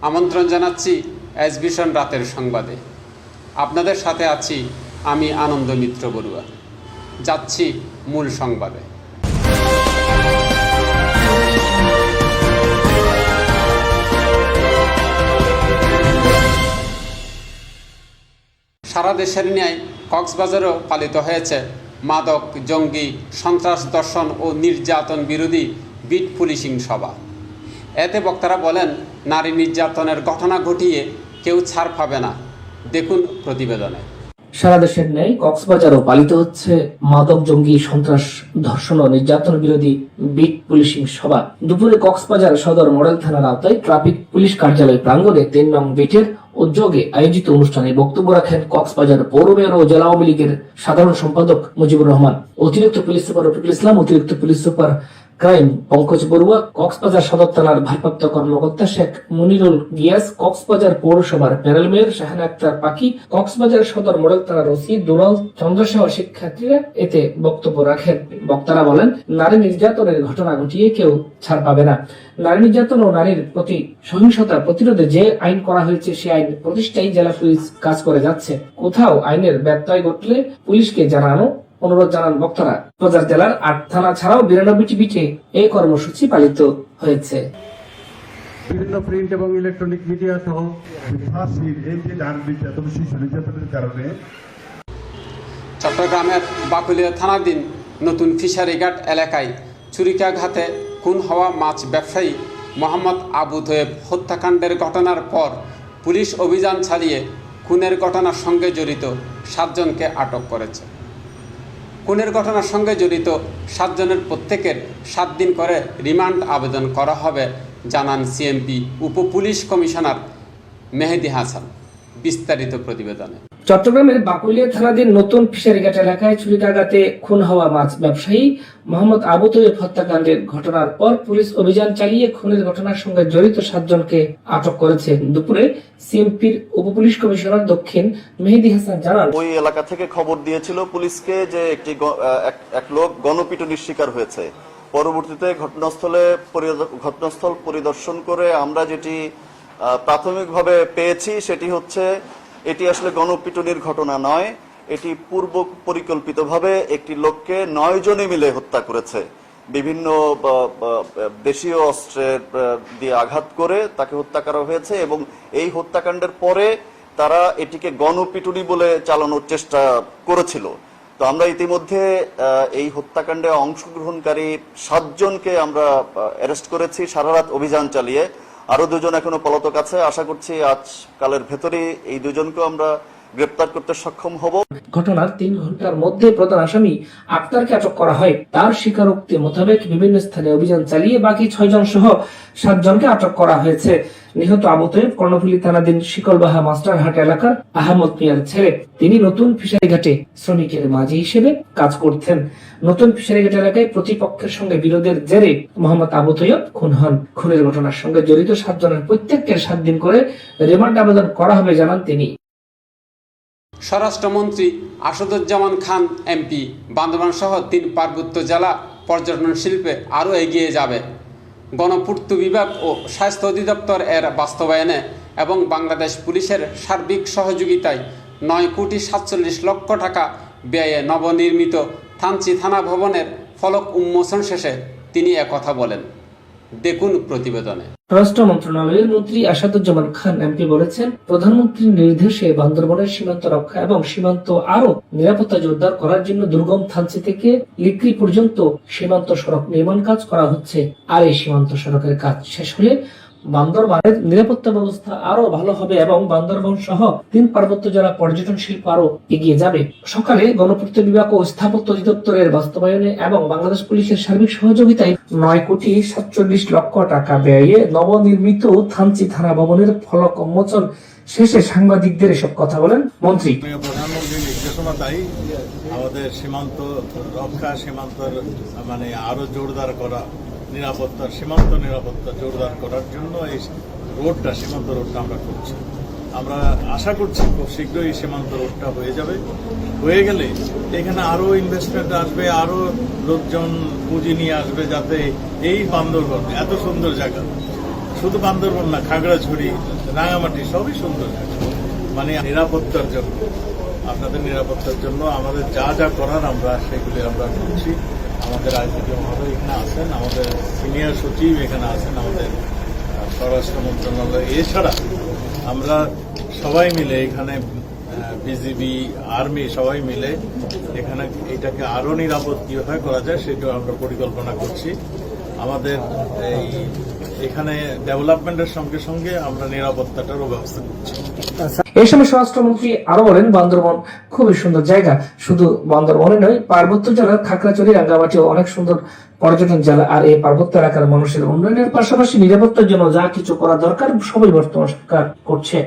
আমন্ত্রণ জানাচ্ছি এসবিশন রাতের সংবাদে। আপনাদের সাথে আছি আমি আনন্দ মিত্র বড়ুয়া। যাচ্ছি মূল সংবাদে। সারা দেশের ন্যায় কক্সবাজারেও পালিত হয়েছে মাদক, জঙ্গি, সন্ত্রাস, দর্শন ও নির্যাতন বিরোধী বিট পুলিশিং সভা। এতে বক্তারা বলেন, নারী নির্যাতনের ঘটনা ঘটিয়ে কেউ ছাড় পাবে না। দেখুন প্রতিবেদনে। সারা দেশের ন্যায় কক্সবাজারও পালিত হচ্ছে মাদক, জঙ্গি, সন্ত্রাস, ধর্ষণ ও নির্যাতন বিরোধী বিট পুলিশিং সভা। দুপুরে কক্সবাজার সদর মডেল থানার আওতায় ট্রাফিক পুলিশ কার্যালয় প্রাঙ্গণে ৩ নং বিটের উদ্যোগে আয়োজিত অনুষ্ঠানে বক্তব্য রাখেন কক্সবাজার পৌর মেয়র ও জেলা আওয়ামী লীগের সাধারণ সম্পাদক মুজিবুর রহমান, অতিরিক্ত পুলিশ সুপার রফিকুল ইসলাম, অতিরিক্ত police super crime Pankaj Barua, Cox's Bazar সদর থানার ভারপ্রাপ্ত কর্মকর্তা শেখ মুনিরুল গিয়াস, কক্সবাজার পৌরসভার প্যানেল মেয়র শাহানা আক্তার পাখি, কক্সবাজার সদর মডেল থানার ওসি দুলাল চন্দ্র সহ শিক্ষার্থীরা এতে বক্তব্য রাখেন। বক্তারা বলেন, নারী নির্যাতনের ঘটনা ঘটিয়ে কেউ ছাড় পাবে না। নারী নির্যাতন ও নারীর প্রতি সহিংসতা প্রতিরোধে যে আইন করা হয়েছে সে আইন প্রতিষ্ঠায় জেলা পুলিশ কাজ করে যাচ্ছে। কোথাও আইনের ব্যত্যয় ঘটলে পুলিশকে জানানো অনুরোধ জানান বক্তারা। কক্সবাজার জেলার ৮ থানা ছাড়াও ৯২টি বিটে এই কর্মসূচি পালিত হয়েছে। বিভিন্ন প্রিন্ট এবং ইলেকট্রনিক মিডিয়া সহ কারণে চট্টগ্রামের বাকুলিয়া থানাধীন নতুন ফিশারিঘাট এলাকায় ছুরিকাঘাতে খুন হওয়া মাছ ব্যবসায়ী মোহাম্মদ আবু তৈয়ব হত্যাকাণ্ডের ঘটনার পর পুলিশ অভিযান চালিয়ে খুনের ঘটনার সঙ্গে জড়িত ৭ জনকে আটক করেছে। খুনের ঘটনার সঙ্গে জড়িত ৭ জনের প্রত্যেকের ৭ দিন করে রিমান্ড আবেদন করা হবে জানান সিএমপি উপ পুলিশ কমিশনার মেহেদি হাসান। বিস্তারিত প্রতিবেদনে। চট্টগ্রামের বাকুলিয়া থানাধীন নতুন ফিশারিঘাট এলাকায় ছুরিকাঘাতে খুন হওয়া মাছ ব্যবসায়ী মোহাম্মদ আবু তৈয়ব হত্যাকাণ্ডের ঘটনার পর পুলিশ অভিযান চালিয়ে খুনের ঘটনার সঙ্গে জড়িত ৭ জনকে আটক করেছে। দুপুরে সিএমপির উপ পুলিশ কমিশনার দক্ষিণ মেহেদি হাসান জানান, ওই এলাকা থেকে খবর দিয়েছিল পুলিশকে যে এক লোক গণপিটুনির শিকার হয়েছে। পরবর্তীতে ঘটনাস্থল পরিদর্শন করে আমরা যেটি প্রাথমিকভাবে পেয়েছি সেটি হচ্ছে এটি আসলে গণপিটুনির ঘটনা নয়, এটি পূর্ব পরিকল্পিতভাবে একটি লোককে ৯ জনে মিলে হত্যা করেছে। বিভিন্ন দেশীয় অস্ত্রের দিয়ে আঘাত করে তাকে হত্যা করা হয়েছে এবং এই হত্যাকাণ্ডের পরে তারা এটিকে গণপিটুনি বলে চালানোর চেষ্টা করেছিল। তো আমরা ইতিমধ্যে এই হত্যাকাণ্ডে অংশগ্রহণকারী ৭ জনকে আমরা অ্যারেস্ট করেছি সারা রাত অভিযান চালিয়ে। আরো 2 জন এখনো পলাতক আছে। আশা করছি আজ কালের ভেতরে এই 2 জনকে আমরা গ্রেপ্তার করতে সক্ষম হব। ঘটনার ৩ ঘন্টার মধ্যে প্রধান আসামি আক্তারকে আটক করা হয়। তার স্বীকারোক্তি মোতাবেক বিভিন্ন স্থানে অভিযান চালিয়ে বাকি ৬ জন সহ ৭ জনকে আটক করা হয়েছে। নিহত আবু তৈয়ব কর্ণফুলী থানাধীন শিকলবাহা মাস্টারহাট এলাকার আহমদ মিয়ার ছেলে। তিনি নতুন ফিশারিঘাটে শ্রমিকের মাঝি হিসেবে কাজ করতেন। নতুন ফিশারিঘাট এলাকায় প্রতিপক্ষের সঙ্গে বিরোধের জেরে মোহাম্মদ আবু তৈয়ব খুন হন। খুনের ঘটনার সঙ্গে জড়িত ৭ জনের প্রত্যেককে ৭ দিন করে রিমান্ড আবেদন করা হবে জানান তিনি। স্বরাষ্ট্রমন্ত্রী আসাদুজ্জামান খান এমপি বান্দরবান সহ ৩ পার্বত্য জেলা পর্যটন শিল্পে আরও এগিয়ে যাবে। গণপূর্ত বিভাগ ও স্বাস্থ্য অধিদপ্তর এর বাস্তবায়নে এবং বাংলাদেশ পুলিশের সার্বিক সহযোগিতায় ৯,৪৭,০০,০০০ টাকা ব্যয়ে নবনির্মিত থানচি থানা ভবনের ফলক উন্মোচন শেষে তিনি একথা বলেন। দেখুন প্রতিবেদনে। স্বরাষ্ট্র মন্ত্রণালয়ের মন্ত্রী আসাদুজ্জামান খান এমপি বলেছেন, প্রধানমন্ত্রীর নির্দেশে বান্দরবানের সীমান্ত রক্ষা এবং সীমান্ত আরো নিরাপত্তা জোরদার করার জন্য দুর্গম থানচি থেকে লিকরি পর্যন্ত সীমান্ত সড়ক নির্মাণ কাজ করা হচ্ছে। আর এই সীমান্ত সড়কের কাজ শেষ হলে বান্দরবানের নিরাপত্তা ব্যবস্থা আরো ভালো হবে এবং বান্দরবান সহ ৩ পার্বত্য জেলা পর্যটন শিল্প আরো এগিয়ে যাবে। সকালে গণপূর্ত বিভাগ ও স্থাপত্য অধিদপ্তরের বাস্তবায়নে এবং বাংলাদেশ পুলিশের সার্বিক সহযোগিতায় ৯,৪৭,০০,০০০ টাকা ব্যয়ে নবনির্মিত থানচি থানা ভবনের ফলক উন্মোচন শেষে সাংবাদিকদের এসব কথা বলেন মন্ত্রী। প্রধানমন্ত্রীর নির্দেশনাটাই আমাদের সীমান্ত রক্ষা, সীমান্তর আরো জোরদার করা, সীমান্ত নিরাপত্তা জোরদার করার জন্য এই রোডটা, সীমান্ত রোডটা আমরা করছি। আমরা আশা করছি খুব শীঘ্রই সীমান্ত রোডটা হয়ে যাবে। হয়ে গেলে এখানে আরো ইনভেস্টমেন্ট আসবে, আরো লোকজন পুঁজি নিয়ে আসবে, যাতে এই বান্দরবান এত সুন্দর জায়গা শুধু বান্দরবন না, খাগড়াছড়ি, রাঙামাটি সবই সুন্দর জায়গা। মানে নিরাপত্তার জন্য, আপনাদের নিরাপত্তার জন্য আমাদের যা যা করার আমরা সেগুলি আমরা করছি। আমাদের আইজিপি মহোদয় এখানে আছেন, আমাদের সিনিয়র সচিব এখানে আছেন, আমাদের স্বরাষ্ট্র মন্ত্রণালয়, এছাড়া আমরা সবাই মিলে এখানে বিজিবি, আর্মি সবাই মিলে এখানে এটাকে আরো নিরাপদ কিভাবে করা যায় সেটা আমরা পরিকল্পনা করছি। আমাদের এখানে ডেভেলপমেন্টের সঙ্গে সঙ্গে আমরা নিরাপত্তাটারও ব্যবস্থা করছি। এই সময় স্বরাষ্ট্রমন্ত্রী আরো বলেন, বান্দরবন খুবই সুন্দর জায়গা। শুধু বান্দরবনে নয়, পার্বত্য জেলার খাগড়াছড়ি, রাঙ্গামাটি অনেক সুন্দর পর্যটন জেলা। আর এই পার্বত্য এলাকার মানুষের উন্নয়নের পাশাপাশি নিরাপত্তার জন্য যা কিছু করা দরকার সবই বর্তমান সরকার করছে।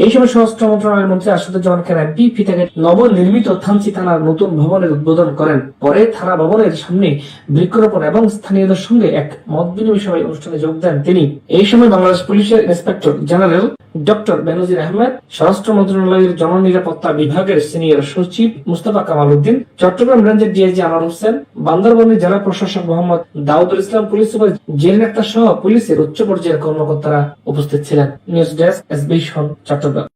এই সময় স্বরাষ্ট্র মন্ত্রণালয়ের মন্ত্রী আসাদুজ্জামান খান এমপি ফিতাকে নবনির্মিত থানচি থানার নতুন ভবনের উদ্বোধন করেন। পরে থানা ভবনের সামনে বৃক্ষরোপণ এবং স্থানীয়দের সঙ্গে এক মত বিনিময় সভায় অনুষ্ঠানে যোগ দেন তিনি। এই সময় বাংলাদেশ পুলিশের ইন্সপেক্টর জেনারেল ডক্টর বেনজির আহমেদ, স্বরাষ্ট্র মন্ত্রণালয়ের জননিরাপত্তা বিভাগের সিনিয়র সচিব মুস্তাফা কামাল উদ্দিন, চট্টগ্রাম রেঞ্জের ডিআইজি আনোয়ার হোসেন, বান্দরবনের জেলা প্রশাসক মোহাম্মদ দাউদুল ইসলাম, পুলিশ সুপার জেরিন আক্তার সহ পুলিশের উচ্চ পর্যায়ের কর্মকর্তারা উপস্থিত ছিলেন। News desk, SB Chittagong.